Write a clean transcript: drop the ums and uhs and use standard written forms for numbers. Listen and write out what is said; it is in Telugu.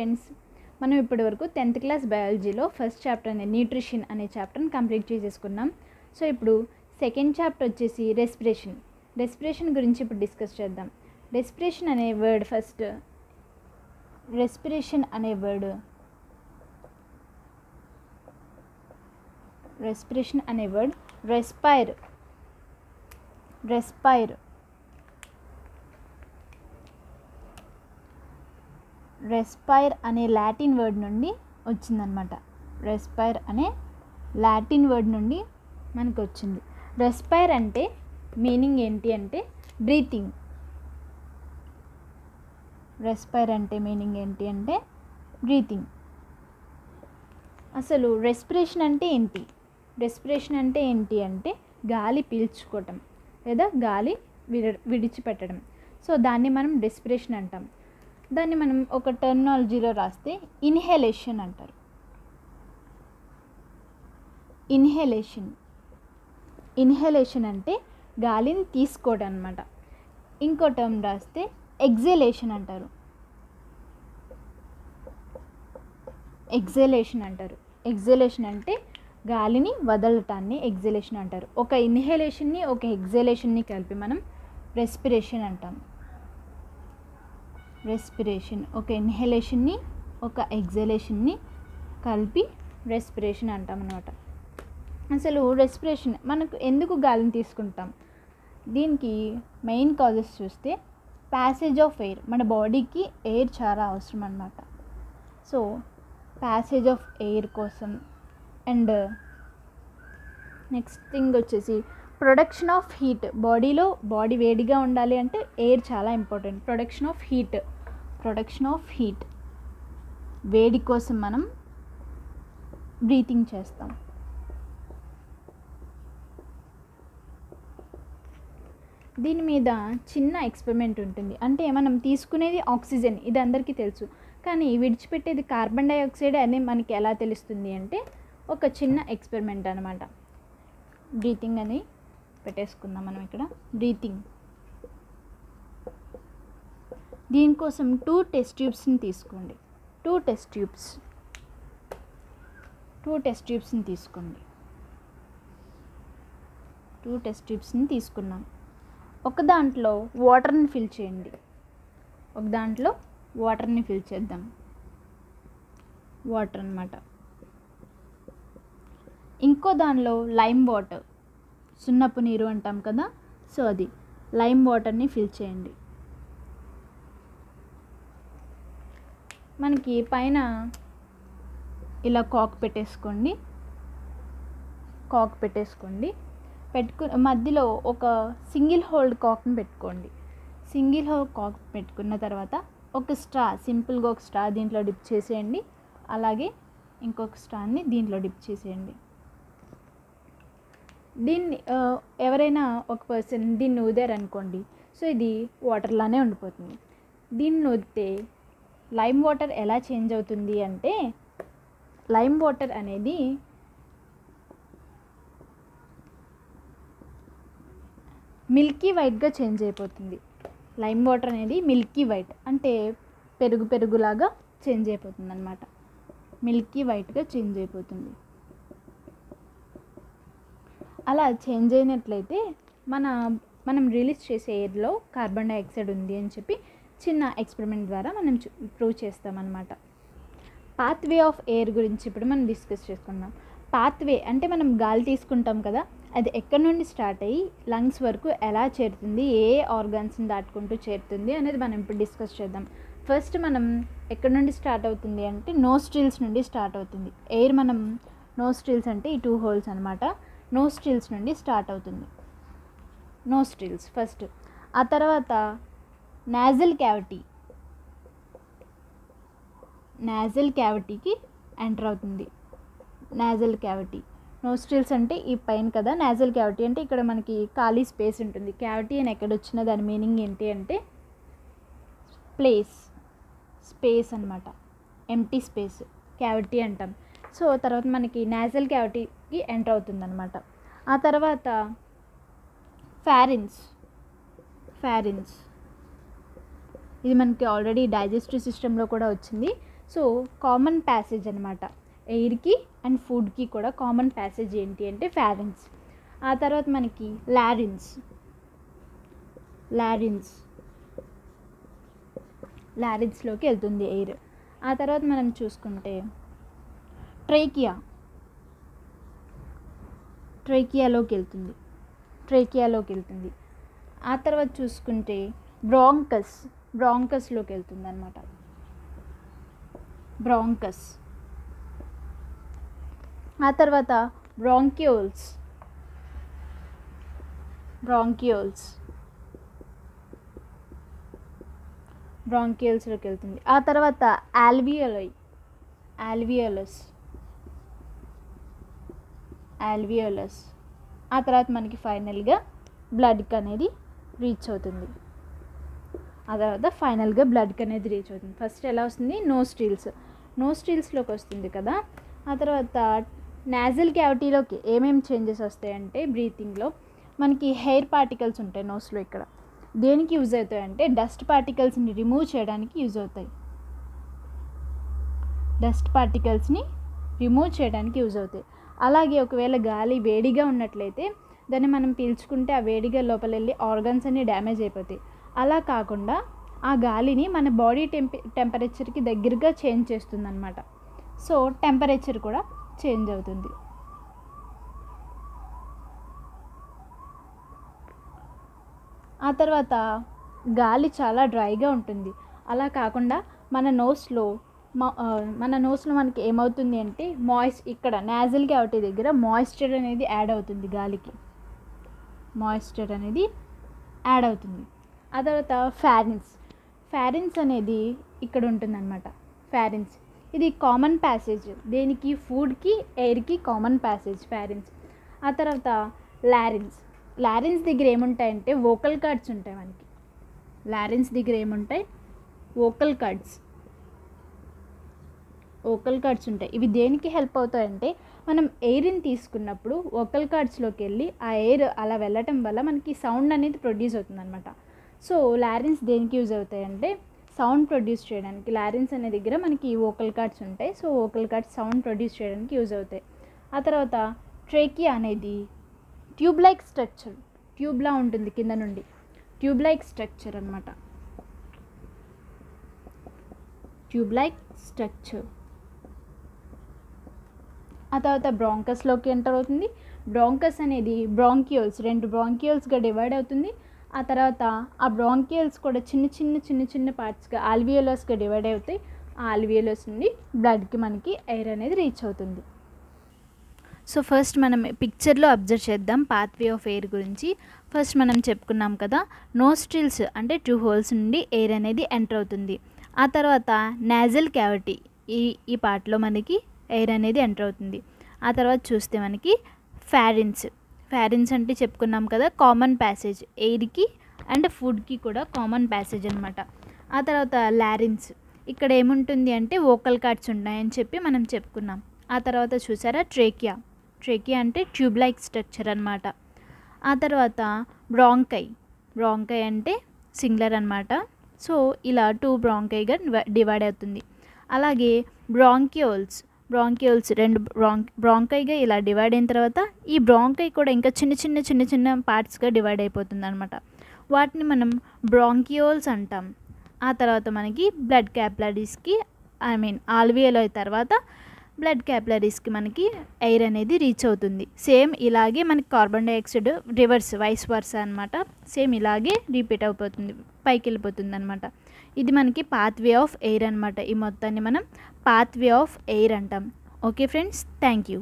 ఫ్రెండ్స్, మనం ఇప్పటివరకు 10th క్లాస్ బయాలజీలో ఫస్ట్ చాప్టర్ అనే న్యూట్రిషన్ అనే చాప్టర్ని కంప్లీట్ చేసేసుకున్నాం. సో ఇప్పుడు సెకండ్ చాప్టర్ వచ్చేసి రెస్పిరేషన్ గురించి ఇప్పుడు డిస్కస్ చేద్దాం. రెస్పిరేషన్ అనే వర్డ్ రెస్పైర్ అనే లాటిన్ వర్డ్ నుండి వచ్చిందనమాట. రెస్పైర్ అనే లాటిన్ వర్డ్ నుండి మనకు వచ్చింది. రెస్పైర్ అంటే మీనింగ్ ఏంటి అంటే బ్రీతింగ్. రెస్పైర్ అంటే మీనింగ్ ఏంటి అంటే బ్రీతింగ్. అసలు రెస్పిరేషన్ అంటే ఏంటి అంటే గాలి పీల్చుకోవటం లేదా గాలి విడిచిపెట్టడం. సో దాన్ని మనం రెస్పిరేషన్ అంటాం. దాన్ని మనం ఒక టర్మినాలజీలో రాస్తే ఇన్హేలేషన్ అంటారు. ఇన్హేలేషన్ అంటే గాలిని తీసుకోవడం అన్నమాట. ఇంకో టర్మ్ రాస్తే ఎగ్జేలేషన్ అంటారు. ఎగ్జేలేషన్ అంటే గాలిని వదలటాన్ని ఎగ్జేలేషన్ అంటారు. ఒక ఇన్హేలేషన్ని ఒక ఎగ్జేలేషన్ని కలిపి మనం రెస్పిరేషన్ అంటాం. ఒక ఇన్హేలేషన్ని ఒక ఎగ్జేలేషన్ని కలిపి రెస్పిరేషన్ అంటాం అన్నమాట. అసలు రెస్పిరేషన్ మనకు ఎందుకు గాలిని తీసుకుంటాం? దీనికి మెయిన్ కాజెస్ చూస్తే ప్యాసేజ్ ఆఫ్ ఎయిర్. మన బాడీకి ఎయిర్ చాలా అవసరం అన్నమాట. సో ప్యాసేజ్ ఆఫ్ ఎయిర్ కోసం. అండ్ నెక్స్ట్ థింగ్ వచ్చేసి ప్రొడక్షన్ ఆఫ్ హీట్. బాడీ వేడిగా ఉండాలి అంటే ఎయిర్ చాలా ఇంపార్టెంట్. ప్రొడక్షన్ ఆఫ్ హీట్ వేడి కోసం మనం బ్రీతింగ్ చేస్తాం. దీని మీద చిన్న ఎక్స్పెరిమెంట్ ఉంటుంది. అంటే మనం తీసుకునేది ఆక్సిజన్, ఇది అందరికీ తెలుసు. కానీ విడిచిపెట్టేది కార్బన్ డైఆక్సైడ్ అని మనకి ఎలా తెలుస్తుంది అంటే ఒక చిన్న ఎక్స్పెరిమెంట్ అనమాట. బ్రీతింగ్ అని పెట్టేసుకుందాం మనం ఇక్కడ. బ్రీతింగ్ దీనికోసం 2 టెస్ట్ ట్యూబ్స్ని తీసుకోండి. 2 టెస్ట్ ట్యూబ్స్ని తీసుకున్నాం. ఒక దాంట్లో వాటర్ని ఫిల్ చేద్దాం. వాటర్ అన్నమాట. ఇంకో దానిలో లైమ్ వాటర్, సున్నపు నీరు అంటాం కదా, సో అది లైమ్ వాటర్ని ఫిల్ చేయండి. మనకి పైన ఇలా కాక్ పెట్టేసుకోండి. మధ్యలో ఒక సింగిల్ హోల్డ్ కాక్ని పెట్టుకోండి. సింగిల్ హోల్డ్ కాక్ పెట్టుకున్న తర్వాత ఒక స్ట్రా, సింపుల్గా ఒక స్ట్రా దీంట్లో డిప్ చేసేయండి. అలాగే ఇంకొక స్ట్రాని దీంట్లో డిప్ చేసేయండి. దీన్ని ఎవరైనా ఒక పర్సన్ దీన్ని ఊదారనుకోండి, సో ఇది వాటర్లానే ఉండిపోతుంది. దీన్ని ఊదితే లైమ్ వాటర్ ఎలా చేంజ్ అవుతుంది అంటే, లైమ్ వాటర్ అనేది మిల్కీ వైట్గా చేంజ్ అయిపోతుంది. లైమ్ వాటర్ అనేది మిల్కీ వైట్ అంటే పెరుగులాగా చేంజ్ అయిపోతుంది అన్నమాట. మిల్కీ వైట్గా చేంజ్ అయిపోతుంది. అలా చేంజ్ అయినట్లయితే మనం రిలీజ్ చేసే ఎయిర్లో కార్బన్ డైఆక్సైడ్ ఉంది అని చెప్పి చిన్న ఎక్స్పెరిమెంట్ ద్వారా మనం ప్రూవ్ చేస్తామన్నమాట. పాత్వే ఆఫ్ ఎయిర్ గురించి ఇప్పుడు మనం డిస్కస్ చేసుకుందాం. పాత్వే అంటే మనం గాలి తీసుకుంటాం కదా, అది ఎక్కడి నుండి స్టార్ట్ అయ్యి లంగ్స్ వరకు ఎలా చేరుతుంది, ఏ ఆర్గాన్స్ని దాటుకుంటూ చేరుతుంది అనేది మనం ఇప్పుడు డిస్కస్ చేద్దాం. ఫస్ట్ మనం ఎక్కడి నుండి స్టార్ట్ అవుతుంది అంటే నోస్ట్రిల్స్ నుండి స్టార్ట్ అవుతుంది. ఎయిర్ మనం నోస్ట్రిల్స్ అంటే ఈ 2 హోల్స్ అనమాట. నోస్ట్రిల్స్ నుండి స్టార్ట్ అవుతుంది. Nostrils first. ఆ తర్వాత నాజల్ క్యావిటీకి ఎంటర్ అవుతుంది. Nozzle cavity. నోస్ట్రిల్స్ అంటే ఈ పైన కదా, నాజల్ క్యావిటీ అంటే ఇక్కడ మనకి ఖాళీ స్పేస్ ఉంటుంది. క్యావిటీ అని ఎక్కడ వచ్చినా దాని మీనింగ్ ఏంటి అంటే స్పేస్ అన్నమాట. ఎంప్టీ స్పేస్ క్యావిటీ అంటాం. సో తర్వాత మనకి నాజల్ క్యావిటీకి ఎంటర్ అవుతుంది అన్నమాట. ఆ తర్వాత ఫారిన్స్. ఇది మనకి ఆల్రెడీ డైజెస్టివ్ సిస్టంలో కూడా వచ్చింది. సో కామన్ ప్యాసేజ్ అనమాట, ఎయిర్కి అండ్ ఫుడ్కి కూడా కామన్ ప్యాసేజ్ ఏంటి అంటే ఫారింక్స్. ఆ తర్వాత మనకి లారిన్స్లోకి వెళ్తుంది ఎయిర్. ఆ తర్వాత మనం చూసుకుంటే ట్రేకియాలోకి వెళ్తుంది. ఆ తర్వాత చూసుకుంటే బ్రాంకస్లోకి వెళ్తుంది అనమాట. ఆ తర్వాత బ్రాంకియోల్స్లోకి వెళ్తుంది. ఆ తర్వాత ఆల్వియోలస్. ఆ తర్వాత మనకి ఫైనల్గా బ్లడ్కి అనేది రీచ్ అవుతుంది. ఫస్ట్ ఎలా వస్తుంది, నోస్ట్రిల్స్లోకి వస్తుంది కదా. ఆ తర్వాత నాజల్ క్యావిటీలోకి ఏమేమి చేంజెస్ వస్తాయంటే బ్రీతింగ్లో మనకి హెయిర్ పార్టికల్స్ ఉంటాయి నోస్లో. ఇక్కడ దేనికి యూజ్ అవుతాయి అంటే డస్ట్ పార్టికల్స్ని రిమూవ్ చేయడానికి యూజ్ అవుతాయి. అలాగే ఒకవేళ గాలి వేడిగా ఉన్నట్లయితే దాన్ని మనం పీల్చుకుంటే ఆ వేడిగా లోపల వెళ్ళి ఆర్గన్స్ అన్ని డ్యామేజ్ అయిపోతాయి. అలా కాకుండా ఆ గాలిని మన బాడీ టెంపరేచర్కి దగ్గరగా చేంజ్ చేస్తుంది అనమాట. సో టెంపరేచర్ కూడా చేంజ్ అవుతుంది. ఆ తర్వాత గాలి చాలా డ్రైగా ఉంటుంది. అలా కాకుండా మన నోస్లో మనకి ఏమవుతుంది అంటే ఇక్కడ నాజల్ క్యావిటీ దగ్గర మాయిశ్చర్ అనేది యాడ్ అవుతుంది, గాలికి మాయిశ్చర్ అనేది యాడ్ అవుతుంది. ఆ తర్వాత ఫారిన్స్ అనేది ఇక్కడ ఉంటుందన్నమాట. ఇది కామన్ ప్యాసేజ్, దేనికి ఫుడ్కి ఎయిర్కి కామన్ ప్యాసేజ్ ఫారిన్స్. ఆ తర్వాత లారిన్స్ దగ్గర ఏముంటాయంటే వోకల్ కార్డ్స్ ఉంటాయి మనకి. వోకల్ కార్డ్స్ ఉంటాయి. ఇవి దేనికి హెల్ప్ అవుతాయంటే మనం ఎయిర్ని తీసుకున్నప్పుడు వోకల్ కార్డ్స్లోకి వెళ్ళి ఆ ఎయిర్ అలా వెళ్ళటం వల్ల మనకి సౌండ్ అనేది ప్రొడ్యూస్ అవుతుంది అనమాట. సో లారిన్స్ దేనికి యూజ్ అవుతాయంటే సౌండ్ ప్రొడ్యూస్ చేయడానికి. లారిన్స్ అనే దగ్గర మనకి వోకల్ కార్డ్స్ ఉంటాయి. So vocal cords sound produce చేయడానికి యూజ్ అవుతాయి. ఆ తర్వాత ట్రేకియా అనేది ట్యూబ్లా ఉంటుంది కింద నుండి, ట్యూబ్ లైక్ స్ట్రక్చర్ అనమాట. ఆ తర్వాత బ్రాంకస్లోకి ఎంటర్ అవుతుంది. బ్రాంకస్ అనేది రెండు బ్రాంకియోల్స్గా డివైడ్ అవుతుంది. ఆ తర్వాత ఆ బ్రాంకియోల్స్ కూడా చిన్న చిన్న పార్ట్స్గా ఆల్వియోలస్గా డివైడ్ అవుతాయి. ఆ ఆల్వియోలస్ నుండి బ్లడ్కి మనకి ఎయిర్ అనేది రీచ్ అవుతుంది. సో ఫస్ట్ మనం పిక్చర్లో అబ్జర్వ్ చేద్దాం పాత్వే ఆఫ్ ఎయిర్ గురించి. ఫస్ట్ మనం చెప్పుకున్నాం కదా, నోస్ట్రిల్స్ అంటే 2 హోల్స్ నుండి ఎయిర్ అనేది ఎంటర్ అవుతుంది. ఆ తర్వాత నాజల్ క్యావిటీ ఈ పార్ట్లో మనకి ఎయిర్ అనేది ఎంటర్ అవుతుంది. ఆ తర్వాత చూస్తే మనకి ఫారిన్స్ అంటే చెప్పుకున్నాం కదా, కామన్ ప్యాసేజ్, ఎయిర్కి అండ్ ఫుడ్కి కూడా కామన్ ప్యాసేజ్ అనమాట. ఆ తర్వాత లారిన్స్, ఇక్కడ ఏముంటుంది అంటే వోకల్ కార్డ్స్ ఉన్నాయని చెప్పి మనం చెప్పుకున్నాం. ఆ తర్వాత చూసారా ట్రేకియా అంటే ట్యూబ్ లైక్ స్ట్రక్చర్ అనమాట. ఆ తర్వాత బ్రాంకై అంటే సింగులర్ అనమాట. సో ఇలా 2 బ్రాంకైగా డివైడ్ అవుతుంది. అలాగే బ్రాంకియోల్స్ 2 బ్రాంకైగా ఇలా డివైడ్ అయిన తర్వాత ఈ బ్రాంకై కూడా ఇంకా చిన్న చిన్న పార్ట్స్గా డివైడ్ అయిపోతుంది అనమాట. వాటిని మనం బ్రాంకియోల్స్ అంటాం. ఆ తర్వాత మనకి బ్లడ్ క్యాపిలరీస్కి ఆల్వియోలై తర్వాత బ్లడ్ క్యాపిలరీస్కి మనకి ఎయిర్ అనేది రీచ్ అవుతుంది. సేమ్ ఇలాగే మనకి కార్బన్ డైఆక్సైడ్ వైస్ వర్సా అనమాట. సేమ్ ఇలాగే రిపీట్ అయిపోతుంది, పైకి వెళ్ళిపోతుంది అనమాట. ఇది మనకి పాత్వే ఆఫ్ ఎయిర్ అనమాట. ఈ మొత్తాన్ని మనం పాత్వే ఆఫ్ ఎయిర్ అంటాం. Okay friends, thank you.